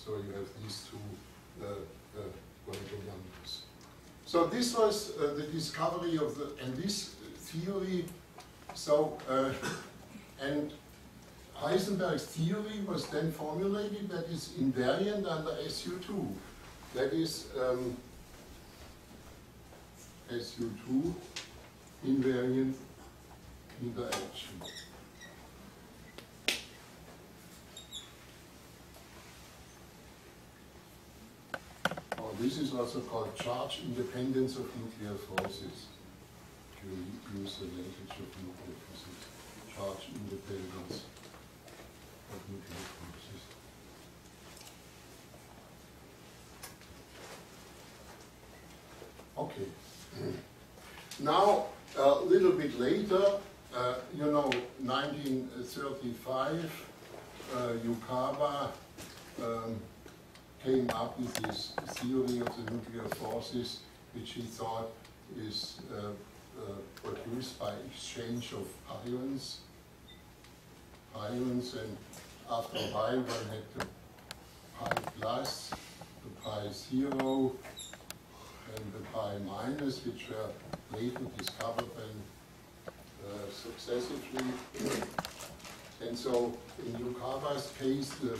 So you have these two quantum numbers. So this was the discovery of and this theory. So and Heisenberg's theory was then formulated that is invariant under SU2. That is SU2 invariant interaction. This is also called charge independence of nuclear forces. If you use the language of nuclear physics, charge independence of nuclear forces. Okay. Now, a little bit later, you know, 1935, Khabar came up with this theory of the nuclear forces, which he thought is produced by exchange of ions. And after a while, one had the pi plus, the pi 0, and the pi minus, which were later discovered and successively. And so, in Khabar's case, the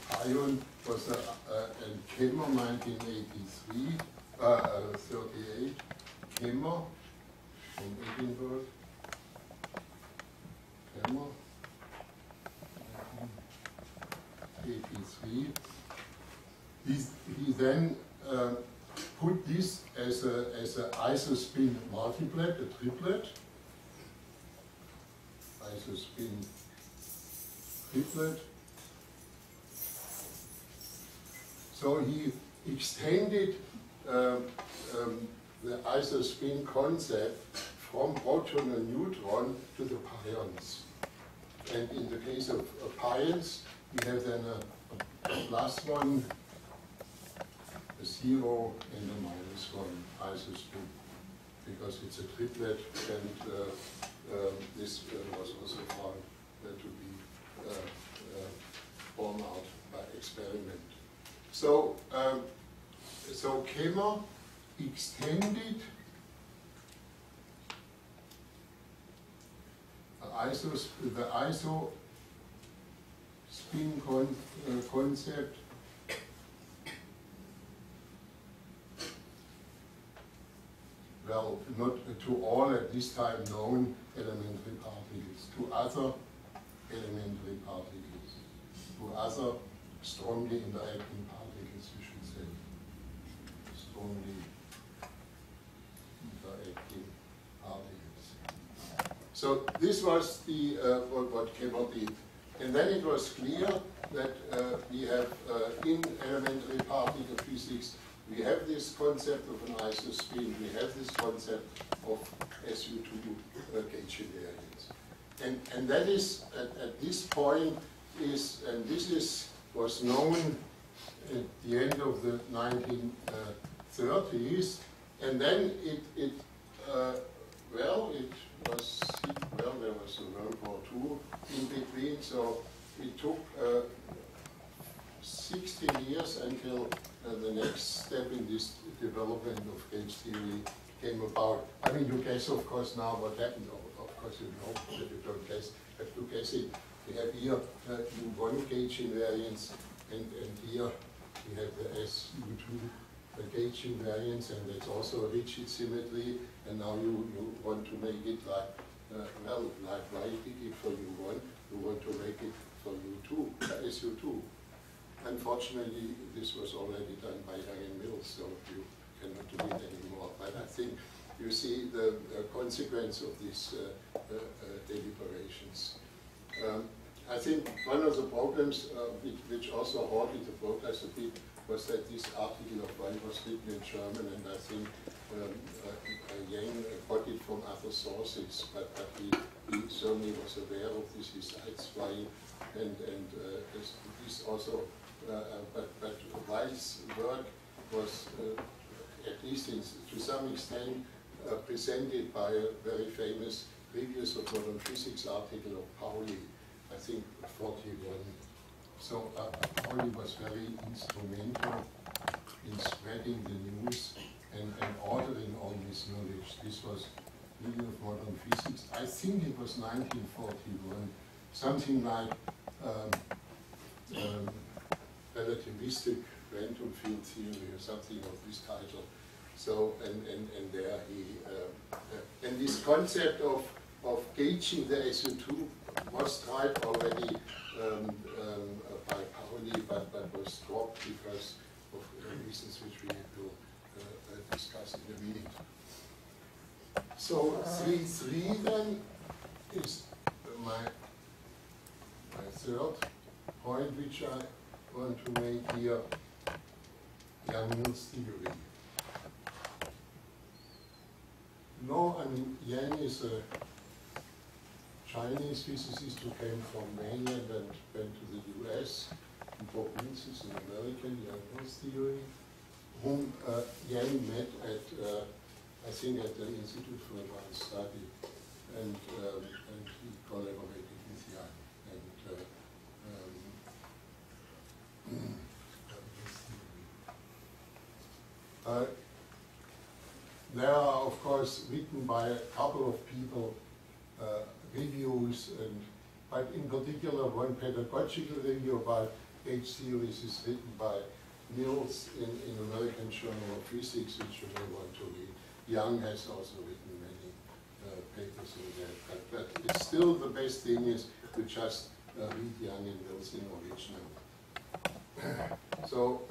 pion was a Khabar 1983, 38, Khabar from Edinburgh, Khabar 1983. He then put this as an isospin multiplet, a triplet, isospin triplet. So he extended the isospin concept from proton and neutron to the pions. And in the case of pions, we have then a +1, a 0, and a -1 isospin, because it's a triplet, and this was also found to be borne out by experiment. So, so Khabar extended the isospin concept well, not to all at this time known elementary particles, to other elementary particles, to other strongly interacting particles, we should say. Strongly interacting particles. So this was the what Khabar did. And then it was clear that we have in elementary particle physics, we have this concept of an isospin, we have this concept of SU2 gauge invariance. And that is, at this point, and this was known at the end of the 1930s, and then it there was a World War II in between, so it took 16 years until the next step in this development of gauge theory came about. I mean, you guess, of course, now what happened. Of course, you know that you don't guess, have to guess it. We have here U1 gauge invariance, and here we have the SU2 gauge invariance, and that's also a rigid symmetry. And now you want to make it like, like why did it for U1? You want to make it for U2, SU2. Unfortunately, this was already done by Young and Mills, so you cannot do it anymore. But I think you see the consequence of these deliberations. I think one of the problems which also halted the progress a bit was that this article of mine was written in German, and I think Yang got it from other sources, but he certainly was aware of this, besides why, and this also, but Weil's work was, at least to some extent, presented by a very famous Reviews of Modern Physics article of Pauli, I think 41, So Pauli was very instrumental in spreading the news and ordering all this knowledge. This was Beginning of Modern Physics. I think it was 1941, something like relativistic quantum field theory or something of this title. So, and there he, and this concept of gauging the SU2 was tried already by Pauli, but was dropped because of reasons which we will discuss in the meeting. So 3.3 then is my third point which I want to make here, Yang-Mills theory. No, I mean, Yang is a Chinese physicist who came from mainland and went to the US. And Bob Mills is an American, Yang-Mills theory, whom Yang met at, I think, at the Institute for Advanced Study, and he collaborated with Yang. There are, of course, written by a couple of people reviews, but in particular one pedagogical review about gauge theories is written by Mills in American Journal of Physics, which you may want to read. Yang has also written many papers in that, but it's still the best thing is to just read Yang and Mills in original. So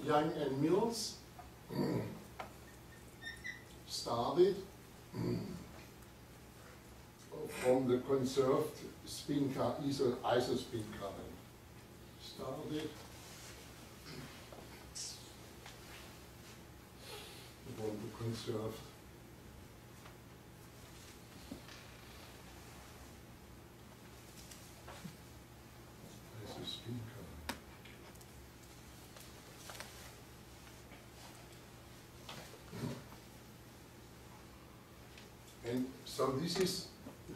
Yang and Mills started from the conserved spin isospin current. Started from the conserved isospin current. And so this is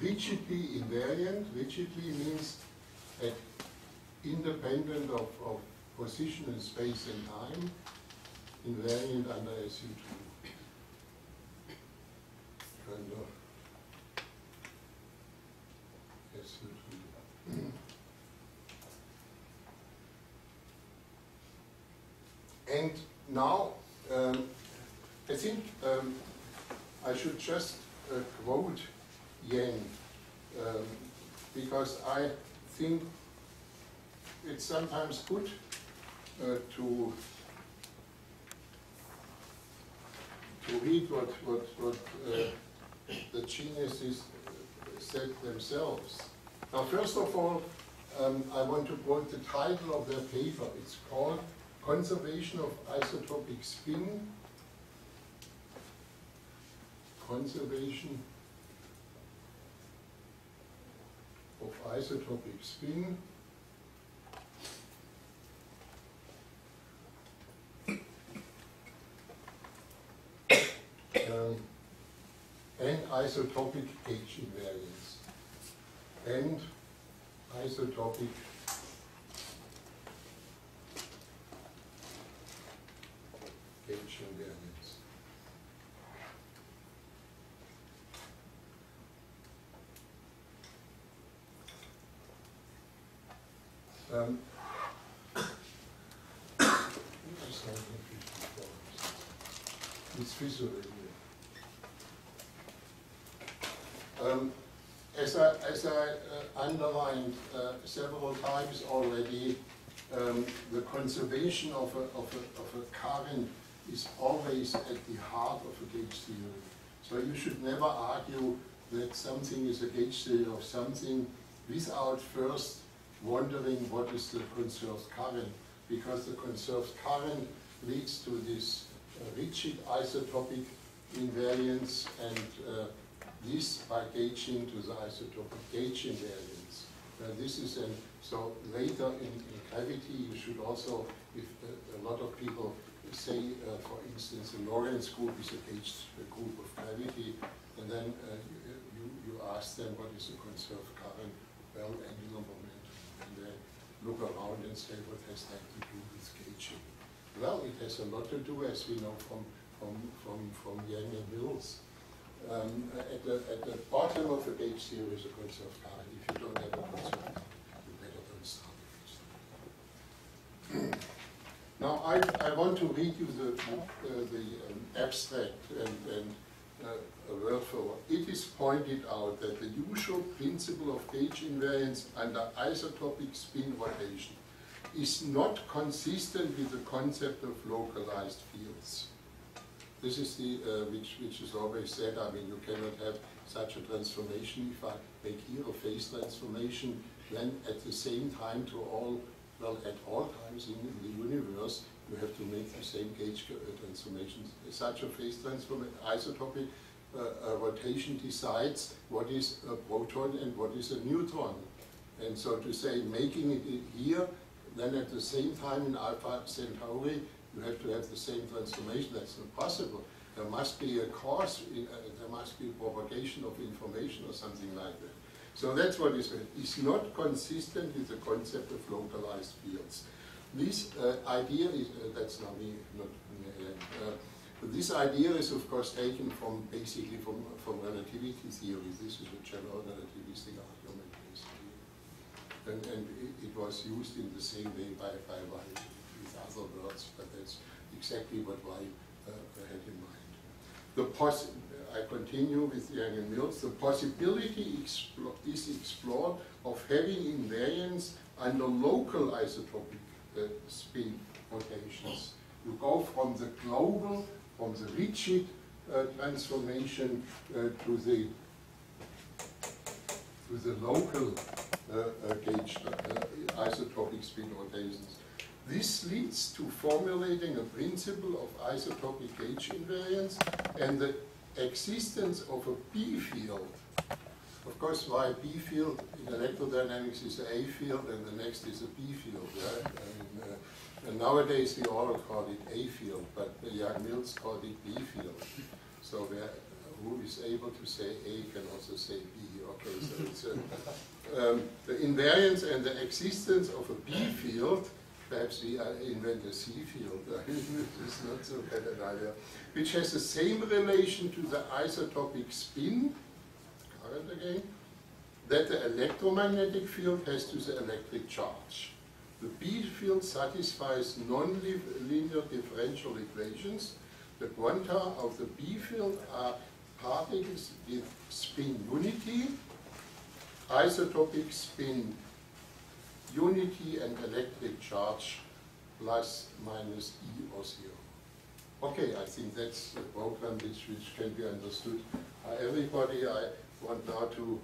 rigidly invariant. Rigidly means that independent of position in space and time, invariant under SU2. Under SU2. And now, I think I should just quote Yang, because I think it's sometimes good to read what the geniuses said themselves. Now, first of all, I want to quote the title of their paper. It's called Conservation of Isotopic Spin. Conservation of isotopic spin and isotopic gauge invariance and isotopic gauge invariance. It's visual here. As I underlined several times already, the conservation of a current is always at the heart of a gauge theory. So you should never argue that something is a gauge theory of something without first wondering what is the conserved current, because the conserved current leads to this rigid isotopic invariance, and this by gauging to the isotopic gauge invariance. This is so later in gravity you should also, if a lot of people say, for instance, the Lorentz group is a gauge group of gravity, and then you ask them what is the conserved current, well, angular momentum, and then look around and say, what has that to do with gauging? Well, it has a lot to do, as we know from Yang and Mills. At the bottom of a gauge theory is a conserved current. If you don't have a conserved current, you better don't start a gauge theory. Now, I want to read you the abstract and a word for word. It is pointed out that the usual principle of gauge invariance under isotopic spin rotation is not consistent with the concept of localized fields. This is the, which is always said, I mean, you cannot have such a transformation. If I make here a phase transformation, then at the same time to all, well, at all times in the universe, you have to make the same gauge transformations. Such a phase transformation, isotopic rotation decides what is a proton and what is a neutron. And so to say, making it here, then at the same time in Alpha Centauri, you have to have the same transformation. That's not possible. There must be a cause, there must be propagation of information or something like that. So that's what is meant. It's not consistent with the concept of localized fields. This idea is, that's not me, not this idea is of course taken from basically from relativity theory. This is a general relativistic argument basically. And it was used in the same way by with other words, but that's exactly what I had in mind. I continue with Yang and Mills. The possibility is explored of having invariance under local isotopic spin rotations. You go from the global, from the rigid transformation to the local gauge isotopic spin rotations. This leads to formulating a principle of isotopic gauge invariance and the existence of a B field. Of course, why B field in electrodynamics is an A field and the next is a B field. Right? And nowadays we all call it A field, but Yang Mills called it B field. So who is able to say A can also say B. Okay, so it's the invariance and the existence of a B field. Perhaps we invent a C field. It's not so bad an idea. Which has the same relation to the isotopic spin, current again, that the electromagnetic field has to the electric charge. The B field satisfies non-linear differential equations. The quanta of the B field are particles with spin unity, isotopic spin unity and electric charge plus minus E or 0. Okay, I think that's the program which can be understood by everybody. I want now to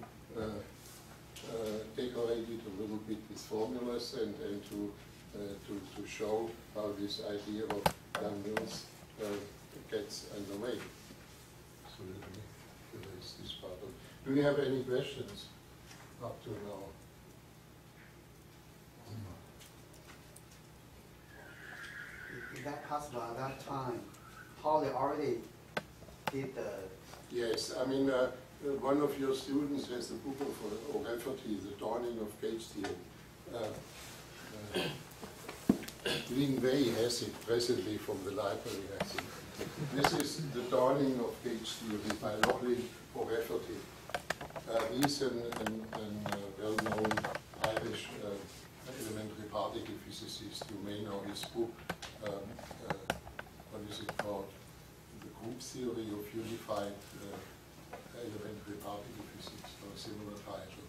decorate it a little bit with formulas and to show how this idea of Yang Mills gets underway. So let me erase this part of. Do you have any questions up to now? Is that possible at that time? Pauli already did the... Yes, I mean, one of your students has the book of Relativity, The Dawning of Gauge Theory. Lin Wei has it presently from the library, I think. This is The Dawning of Gauge Theory by Lochlin for Rafferty. He's a well-known Irish elementary particle physicist. You may know his book, what is it called? The Group Theory of Unified Elementary Particle Physics, or a similar title.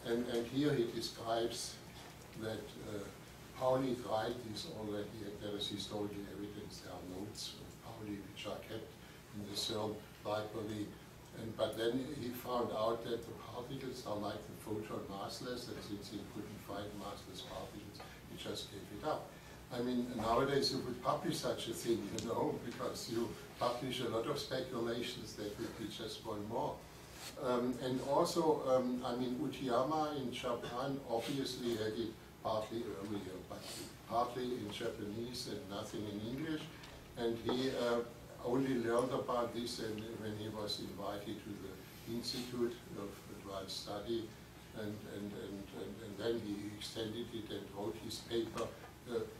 And here he describes that Pauli tried this already, and there is historical evidence, there are notes of Pauli which are kept in the CERN library. But then he found out that the particles are like the photon massless, and since he couldn't find massless particles, he just gave it up. I mean, nowadays you would publish such a thing, you know, because you publish a lot of speculations that would be just one more. And also, I mean, Utiyama in Japan obviously had it partly earlier, but partly in Japanese and nothing in English. And he only learned about this when he was invited to the Institute of Advanced Study and then he extended it and wrote his paper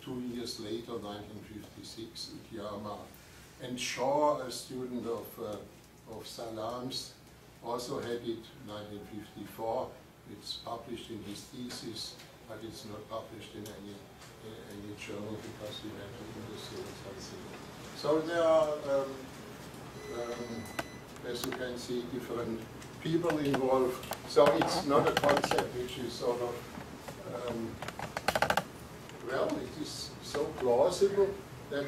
2 years later, 1956, Utiyama. And Shaw, a student of Salam's, also had it 1954. It's published in his thesis, but it's not published in any journal because he had to understand something. So there are, as you can see, different people involved. So it's not a concept which is sort of, well, it is so plausible that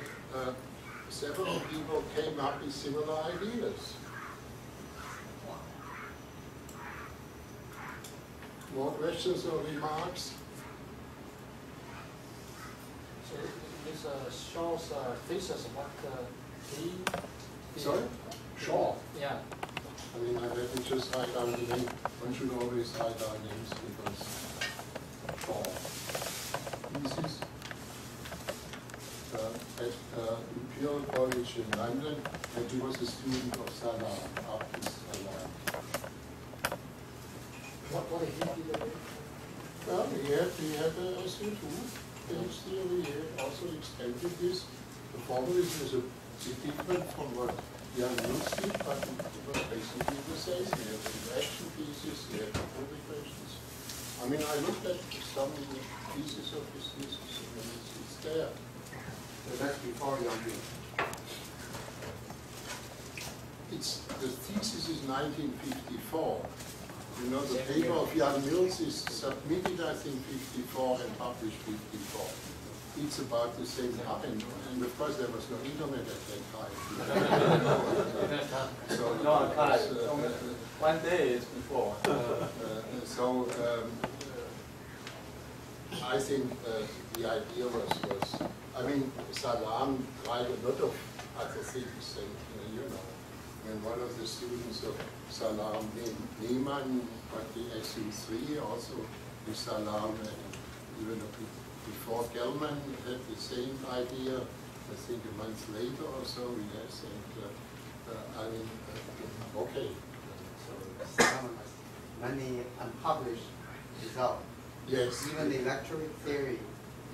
several people came up with similar ideas. More questions or remarks? So this Shaw's thesis, what he... Sorry? Shaw? Yeah. I mean, I let me just write down the name. One should always write down names because Shaw. Thesis at Imperial College in London, and he was a student of Salam, after Salam. What did he do? Well, he had a SU2 phase theory. He also extended this. The formalism is a bit different from what Jan Mills did, but it was basically the same. He had the interaction pieces, he had the pull equations. I mean, I looked at some pieces of his thesis, and it's there. So that's before Jan Mills. The thesis is 1954. You know, the paper of Jan Mills is submitted, I think, 54 and published 54. It's about the same time, and of course there was no internet at that time. So no archive. One day is before. I think the idea was, I mean, Salam tried a lot of other things, and you know. And one of the students of Salam, Neiman, got the SU3 also with Salam, and even before Gelman had the same idea, I think a month later or so, yes, and I mean, okay. Salam has many unpublished results. Yes. Even the electric theory.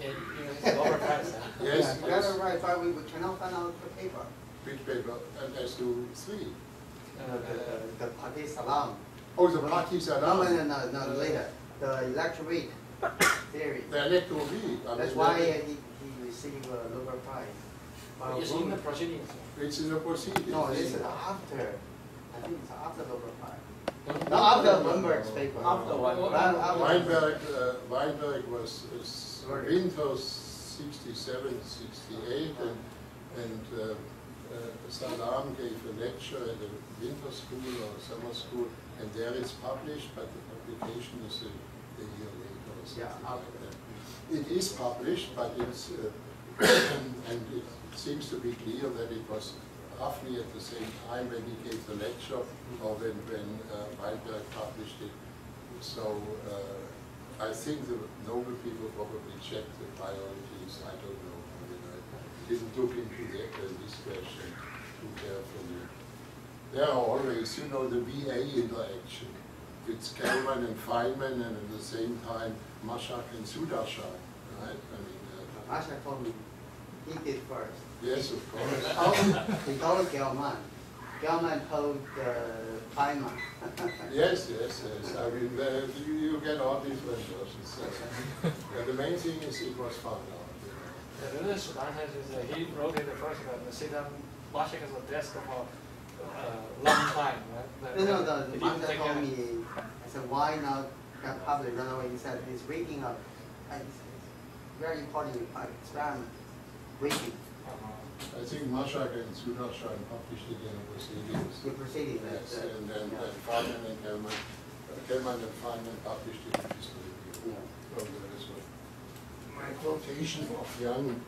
Yeah, it's overpriced. Yes, Yeah, yes. right, but we cannot find out the paper. Which paper? And SU3. The Pati Salam. Oh, the Pati Salam. No, later. The electric theory. The electroweak. That's why he received a Nobel Prize. It's in the proceedings. It's in the proceedings. No, this is after. I think it's after Nobel Prize. No, after Weinberg's paper. After Weinberg. Weinberg was winter 67, 68, and Salam gave a lecture at a winter school or summer school, and there it's published, but the publication is a year later or something like that. It is published, but it's and it seems to be clear that it was roughly at the same time when he gave the lecture or when Weinberg published it. So I think the Nobel people probably checked the priorities. I don't know. I mean, I didn't look into this question too carefully. There are always, you know, the VA interaction. It's Kelman and Feynman, and at the same time Mashak and Sudarshan, right? I mean, Mashak told me he did first. yes, of course. He told Gelman. Gelman told Feynman. Yes. I mean, you get all different versions. The main thing is it was found out. The Sudan has is he wrote it the first one. Sit down, Mashak as a desk for a long time, right? No, the Mashak told me, I said, why not get published right away? He said he's reading a very important experiment, reading. I think Mashak and Sudarshan published it in the proceedings. The proceedings. Yes, and then Feynman and Kelman and Feynman published it in this review. Yeah. So that is what my quotation of Young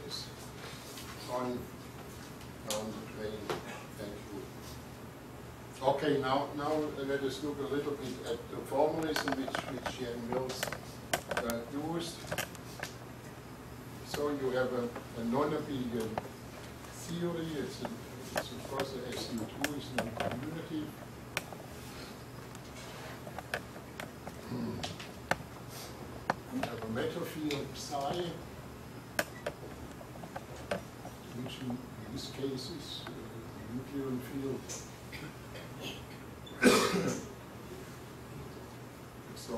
is on the train. Thank you. Okay, now let us look a little bit at the formalism which Jan Mills used. So you have a non-abelian theory. It's of course the SU2 is in community. We have a matter field psi, which in these cases, the Euclidean field. So,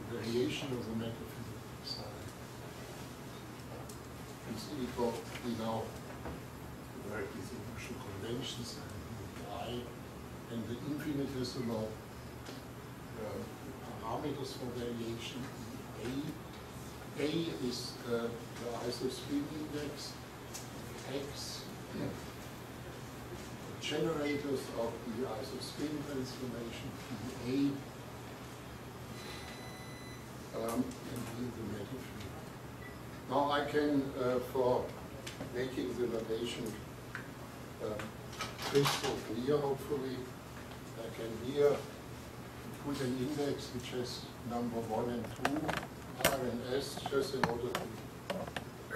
variation of the matter field psi is equal, we now work with the usual conventions and I, and the infinitesimal parameters for variation. A is the isospin index, X, the generators of the isospin transformation, A, and the matter field. Now I can, for making the notation crystal clear, hopefully, I can here put an index which has number 1 and 2, R and S, just in order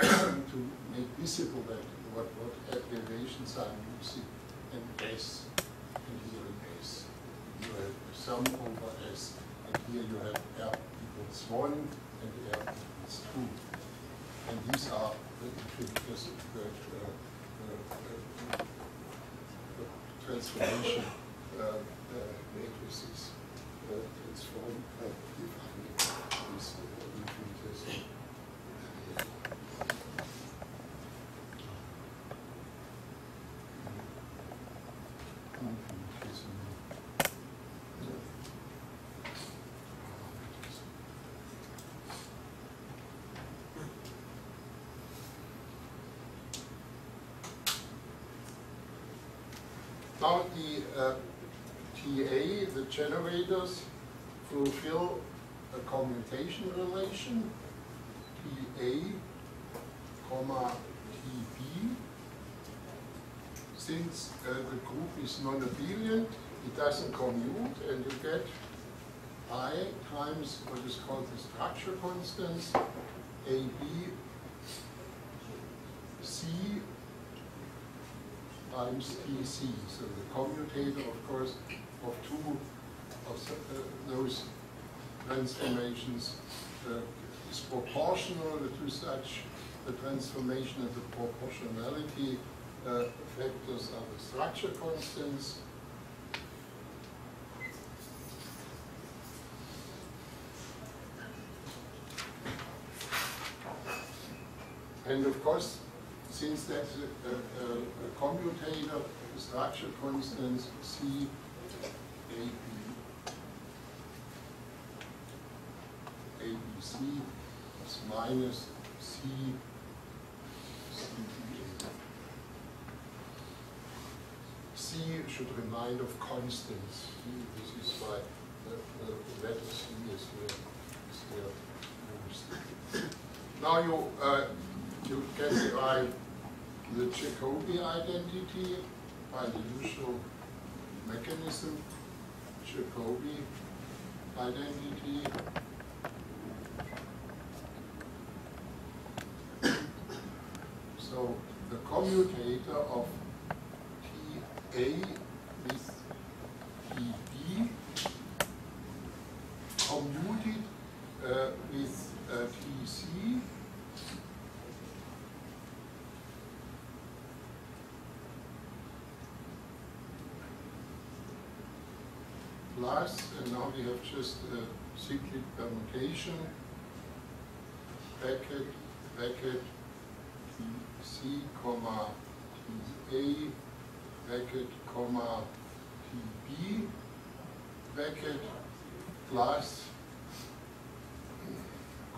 to make visible that what abbreviations I'm using, and S, and here in S. You have sum over S, and here you have R equals 1 and R equals 2. And these are the transformation matrices. Transform these infinitesimal. Now the TA, the generators, fulfill a commutation relation, TA, comma, TB. Since the group is non-abelian, it doesn't commute, and you get I times what is called the structure constants, AB, C times TC. So the commutator, of course, of two of those transformations is proportional to such the transformation, and the proportionality factors are the structure constants. And of course, since that's a commutator, the structure constants C, A, B, ABC is minus C, C, B, A. C should remind of constants. This is why the letter C is here used. Now you can derive the Jacobi identity by the usual mechanism. Jacobi identity. So the commutator of TA with TB commuted with TC plus, and now we have just a cyclic permutation, bracket, bracket, TC, comma, TA, bracket, comma, TB, bracket, plus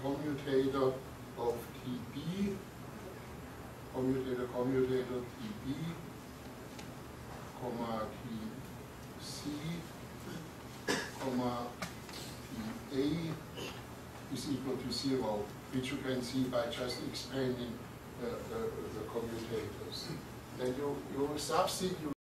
commutator of TB, commutator, TB, comma, TC, comma, TA is equal to 0, which you can see by just expanding the commutators. Then you substitute